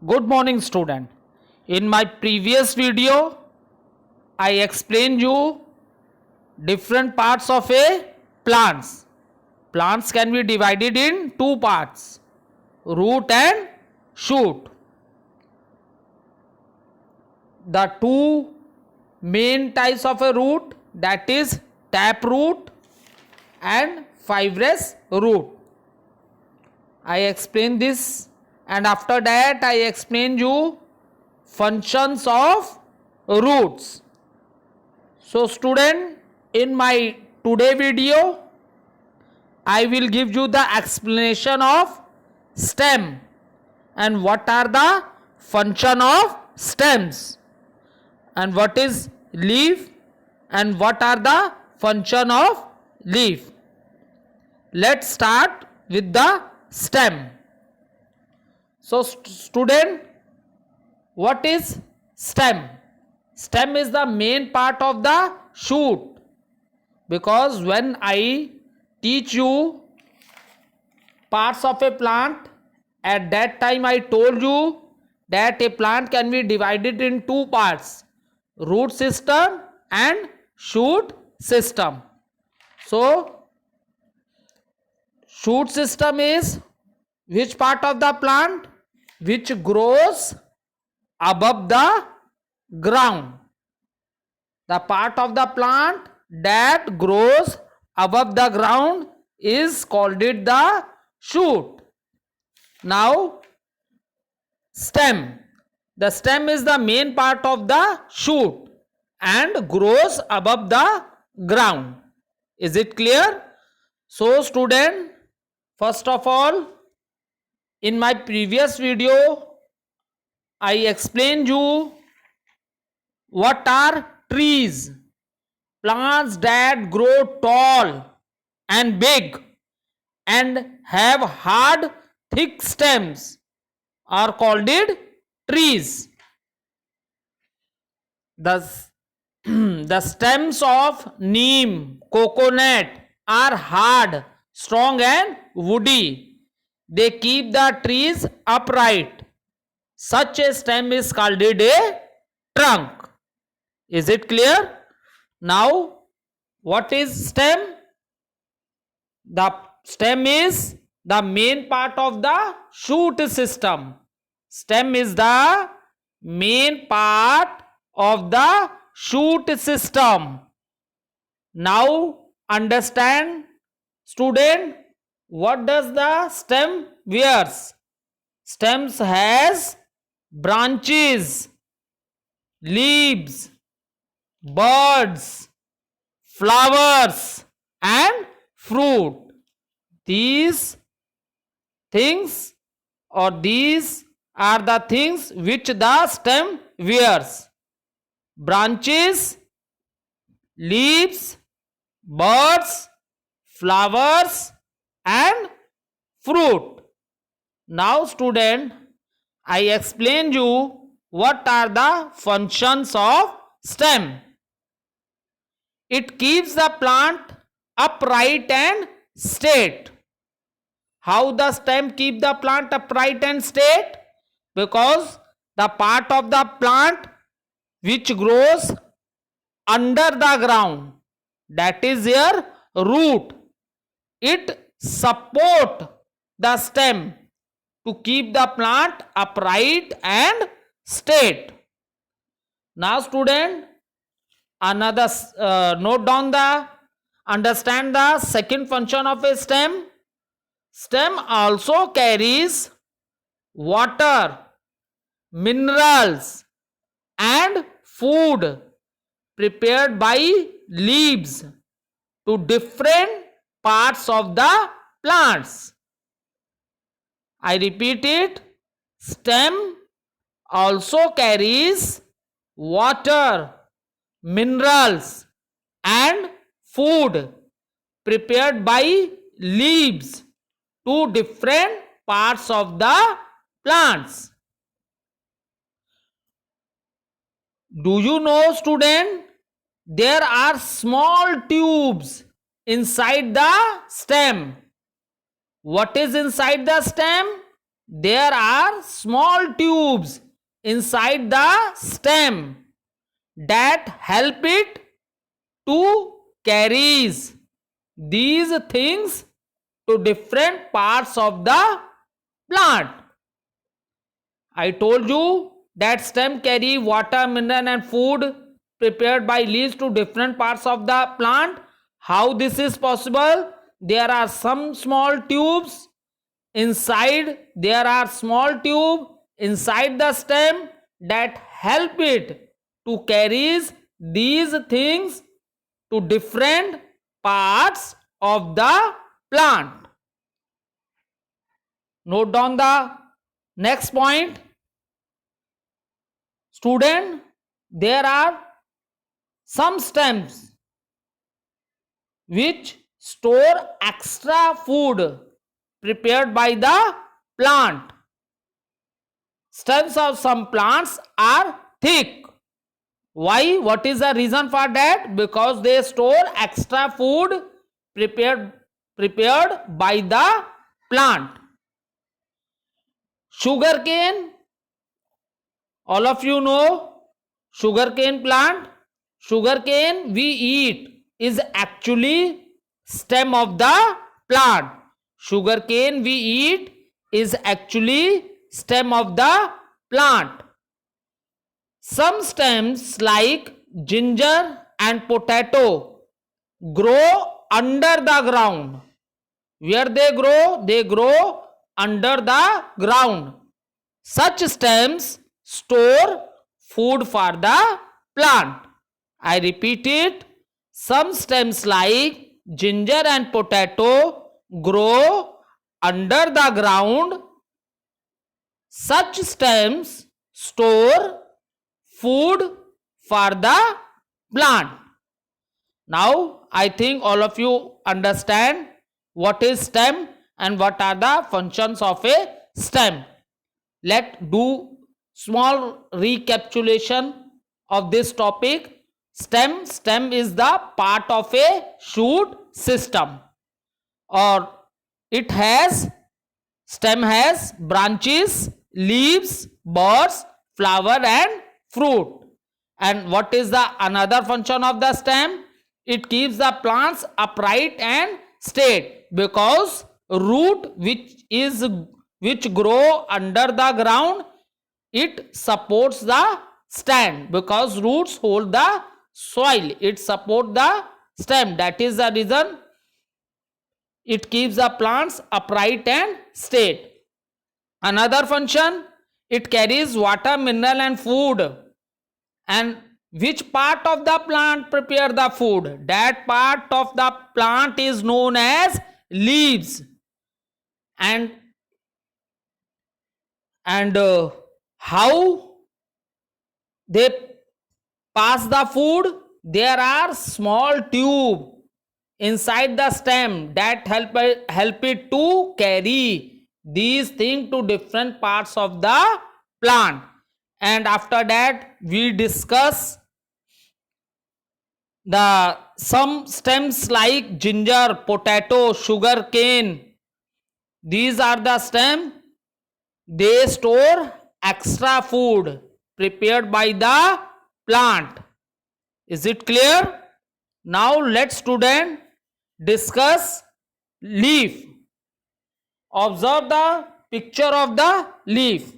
Good morning, student. In my previous video, I explained you different parts of a plants. Plants can be divided in two parts, root and shoot. The two main types of a root, that is tap root and fibrous root. I explained this, and after that I explained you functions of roots. So student, in my today video I will give you the explanation of stem and what are the function of stems, and what is leaf and what are the function of leaf. Let's start with the stem. So student, what is stem? Stem is the main part of the shoot, because when I teach you parts of a plant, at that time I told you that a plant can be divided in two parts, root system and shoot system. So shoot system is which part of the plant which grows above the ground. The part of the plant that grows above the ground is called it the shoot. Now stem. The stem is the main part of the shoot and grows above the ground. Is it clear? So student, first of all, in my previous video I explained you what are trees. Plants that grow tall and big and have hard thick stems are called it trees. The stems of neem, coconut are hard, strong and woody. They keep the trees upright. Such a stem is called a trunk. Is it clear? Now, what is stem? The stem is the main part of the shoot system. Stem is the main part of the shoot system. Now, understand, student, what does the stem wears? Stems has branches, leaves, buds, flowers and fruit. These things or these are the things which the stem wears: branches, leaves, buds, flowers and fruit. Now student, I explained you what are the functions of stem. It keeps the plant upright and straight. How the stem keep the plant upright and straight? Because the part of the plant which grows under the ground, that is your root, it support the stem to keep the plant upright and straight. Now student, another note down the understand the second function of a stem. Stem also carries water, minerals and food prepared by leaves to different parts of the plants. I repeat it, stem also carries water, minerals and food prepared by leaves to different parts of the plants. Do you know, student, there are small tubes inside the stem. What is inside the stem? there are small tubes inside the stem that help it to carries these things to different parts of the plant. I told you that stem carry water, mineral and food prepared by leaves to different parts of the plant. How this is possible? There are some small tubes inside, the stem that help it to carries these things to different parts of the plant. Note down the next point. Student, there are some stems which store extra food prepared by the plant. Stems of some plants are thick. Why? What is the reason for that? Because they store extra food prepared by the plant. Sugarcane, all of you know sugarcane plant. Sugarcane we eat is actually stem of the plant. Sugarcane we eat is actually stem of the plant. Some stems like ginger and potato grow under the ground. Where they grow? They grow under the ground. Such stems store food for the plant. I repeat it. Some stems like ginger and potato grow under the ground. Such stems store food for the plant. Now, I think all of you understand what is stem and what are the functions of a stem. Let's do small recapitulation of this topic. Stem is the part of a shoot system, or stem has branches, leaves, buds, flower and fruit. And what is the another function of the stem? It keeps the plants upright and straight, because root which grow under the ground, it supports the stem, because roots hold the soil, it supports the stem. That is the reason it keeps the plants upright and straight. Another function, it carries water, mineral and food. And which part of the plant prepare the food? That part of the plant is known as leaves. And how they pass the food? There are small tube inside the stem that help it to carry these things to different parts of the plant. And after that we discuss some stems like ginger, potato, sugar cane. These are the stems. They store extra food prepared by the plant. Is it clear? Now let's student discuss leaf. Observe the picture of the leaf.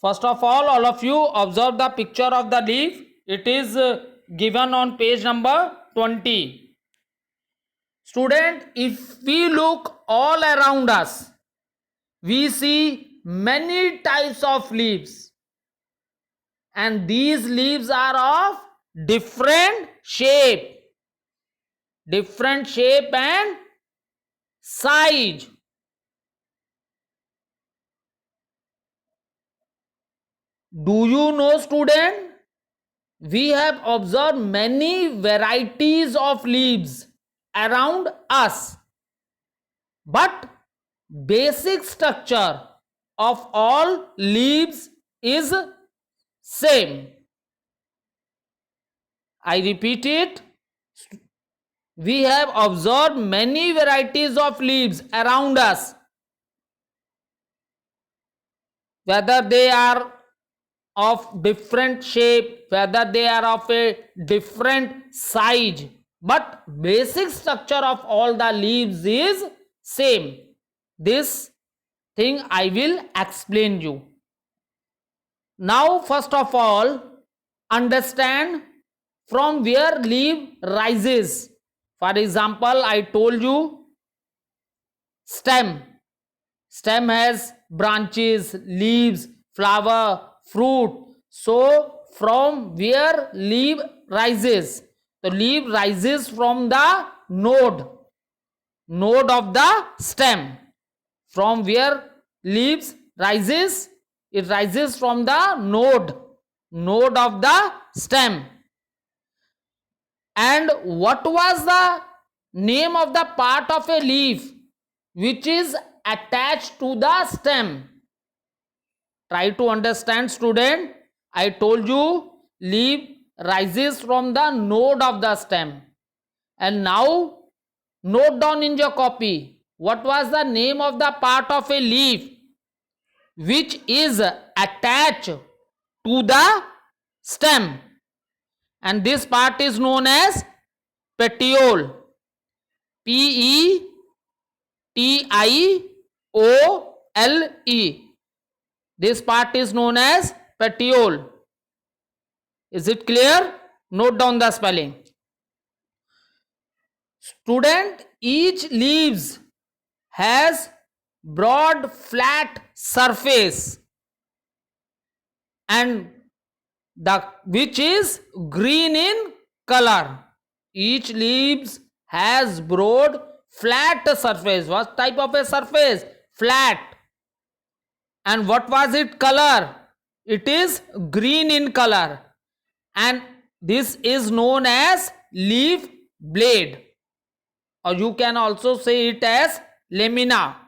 First of all of you observe the picture of the leaf. It is given on page number 20. Student, if we look all around us, we see many types of leaves, and these leaves are of different shape and size. Do you know, student, we have observed many varieties of leaves around us, but basic structure of all leaves is same. I repeat it. We have observed many varieties of leaves around us, whether they are of different shape, whether they are of a different size, but basic structure of all the leaves is same. This thing I will explain you. Now first of all, understand from where leaf rises. For example, I told you stem. Stem has branches, leaves, flower, fruit. So from where leaf rises? The leaf rises from the node of the stem. From where leaves rises? It rises from the node of the stem. And what was the name of the part of a leaf which is attached to the stem? Try to understand, student. I told you leaf rises from the node of the stem. And now note down in your copy, what was the name of the part of a leaf which is attached to the stem? And this part is known as petiole. Petiole. This part is known as petiole. Is it clear? Note down the spelling. Student, each leaves has broad flat surface and which is green in color. Each leaves has broad flat surface. What type of a surface? Flat. And what was its color? It is green in color. And this is known as leaf blade. Or you can also say it as lamina.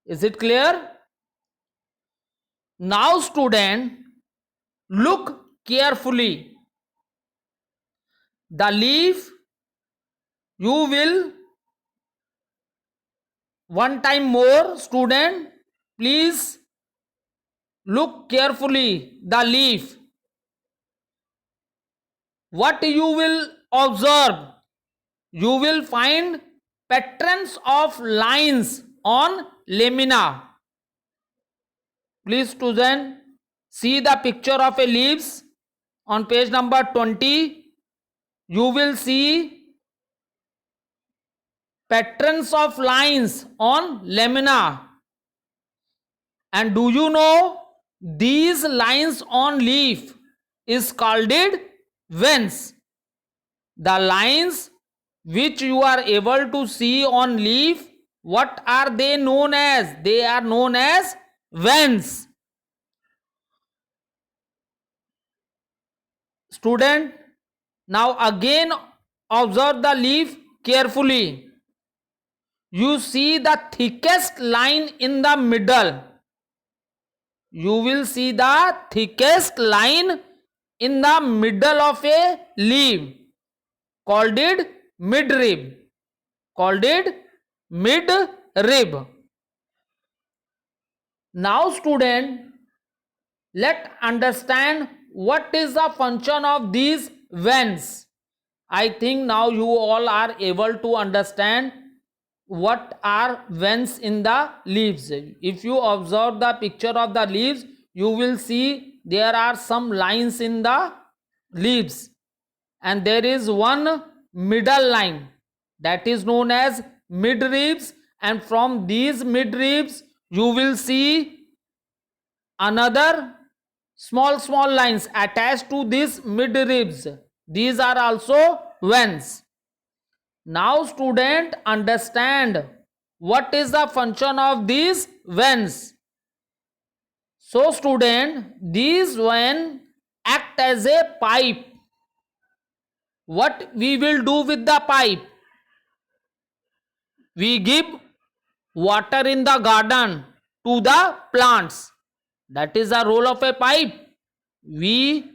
Is it clear? Now student, look carefully. The leaf, you will one time more, student, please look carefully the leaf. What you will observe? You will find patterns of lines on lamina. Please student, see the picture of a leaves on page number 20. You will see patterns of lines on lamina. And do you know these lines on leaf is called veins. The lines which you are able to see on leaf, what are they known as? They are known as veins. Student, now again observe the leaf carefully. You see the thickest line in the middle. You will see the thickest line in the middle of a leaf called it midrib. Called it midrib. Now student, let's understand what is the function of these veins. I think now you all are able to understand what are veins in the leaves. If you observe the picture of the leaves, you will see there are some lines in the leaves and there is one middle line that is known as midribs, and from these midribs you will see another small lines attached to these midribs. These are also veins. Now student, understand what is the function of these veins. So student, these veins act as a pipe. What we will do with the pipe? We give water in the garden to the plants. That is the role of a pipe. We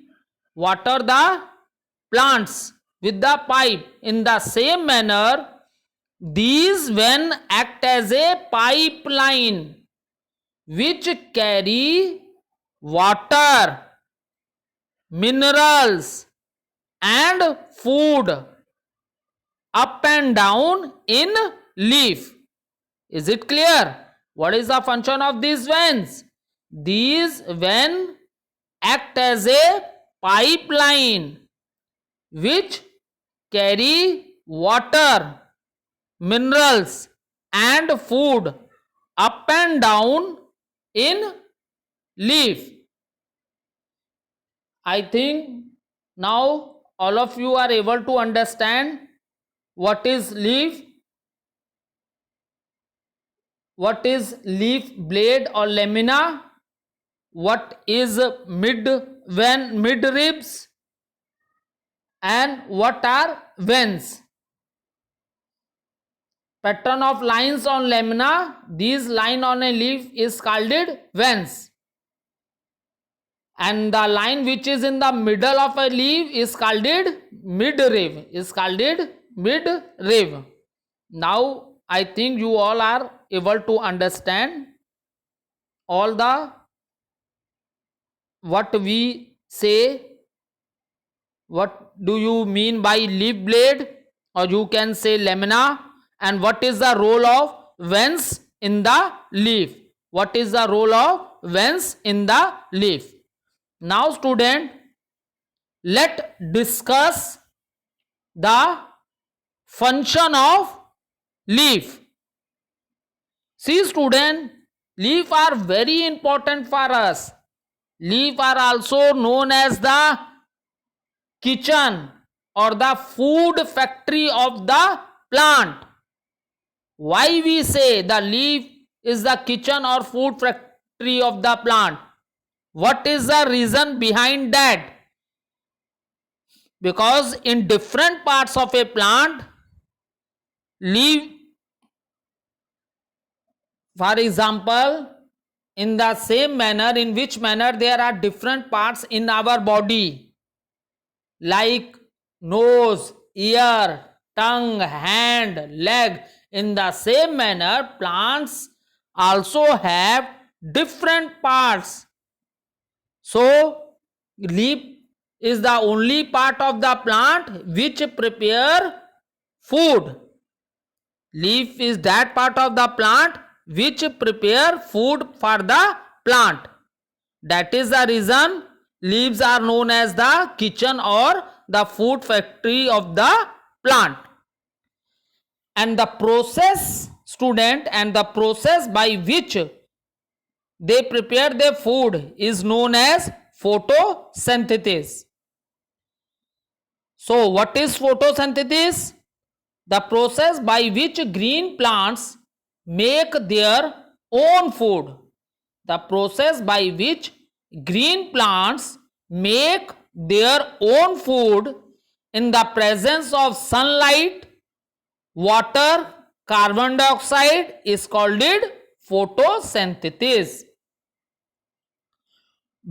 water the plants with the pipe. In the same manner, these veins act as a pipeline. which carry water, minerals, and food up and down in leaf. Is it clear? What is the function of these veins? These veins act as a pipeline which carry water, minerals, and food up and down in leaf. I think now all of you are able to understand what is leaf, what is leaf blade or lamina, what is mid ribs, and what are veins. Pattern of lines on lamina, these line on a leaf is called veins, and the line which is in the middle of a leaf is called midrib, Now I think you all are able to understand all the what we say. What do you mean by leaf blade, or you can say lamina, and what is the role of veins in the leaf? What is the role of veins in the leaf? Now student, let discuss the function of leaf. See student, leaf are very important for us. Leaf are also known as the kitchen or the food factory of the plant. Why we say the leaf is the kitchen or food factory of the plant? What is the reason behind that? Because in different parts of a plant, leaf, for example, in the same manner, in which manner there are different parts in our body, like nose, ear, tongue, hand, leg. In the same manner, plants also have different parts. So leaf is the only part of the plant which prepare food. Leaf is that part of the plant which prepare food for the plant. That is the reason leaves are known as the kitchen or the food factory of the plant. And the process, student, and the process by which they prepare their food is known as photosynthesis. So what is photosynthesis? The process by which green plants make their own food. The process by which green plants make their own food in the presence of sunlight, water, carbon dioxide is called photosynthesis.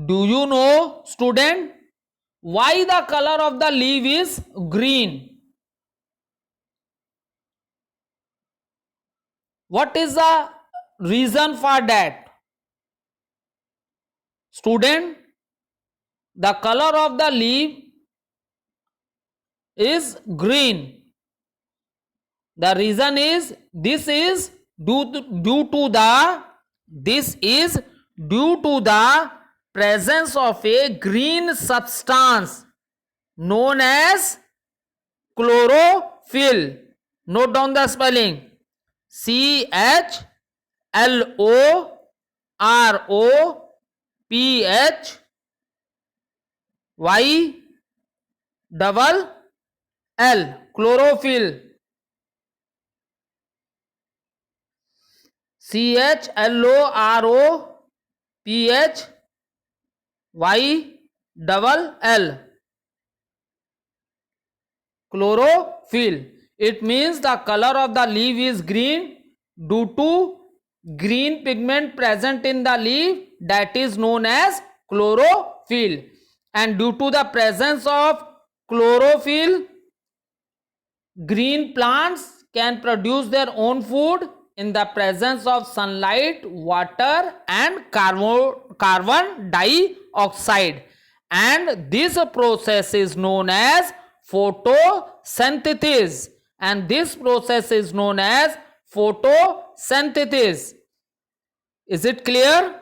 Do you know, student, why the color of the leaf is green? What is the reason for that? Student, the color of the leaf is green. The reason is this is due to the presence of a green substance known as chlorophyll. Note down the spelling: CHLOROPHYLL, chlorophyll. CHLOROPHYLL, chlorophyll. It means the color of the leaf is green due to green pigment present in the leaf, that is known as chlorophyll. And due to the presence of chlorophyll, green plants can produce their own food in the presence of sunlight, water and carbon dioxide, and this process is known as photosynthesis, and this process is known as photosynthesis. Is it clear?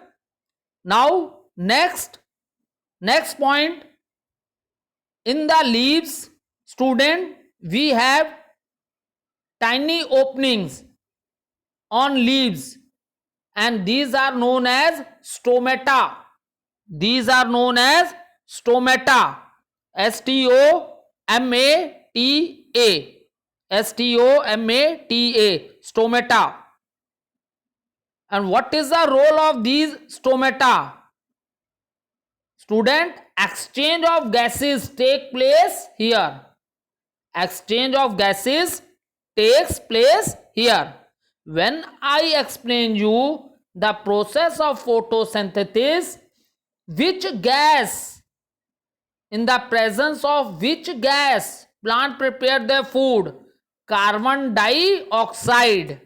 Now next point, in the leaves, student, we have tiny openings on leaves, and these are known as stomata. These are known as stomata. S-T-O-M-A-T-A. S-T-O-M-A-T-A. Stomata. And what is the role of these stomata? Student, exchange of gases take place here. Exchange of gases takes place here. When I explain you the process of photosynthesis, which gas, in the presence of which gas plant prepare their food? Carbon dioxide.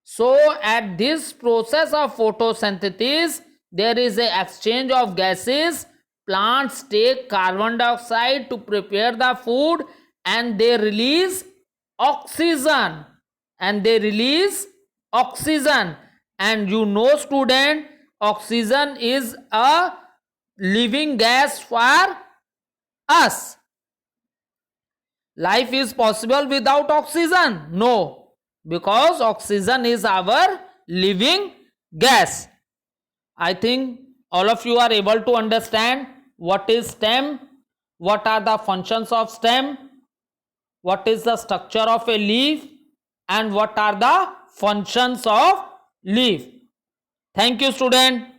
So at this process of photosynthesis, there is an exchange of gases. Plants take carbon dioxide to prepare the food, and they release oxygen. And you know, student, oxygen is a living gas for us. Life is possible without oxygen? No, because oxygen is our living gas. I think all of you are able to understand what is stem, what are the functions of stem, what is the structure of a leaf, and what are the functions of leaf. Thank you, student.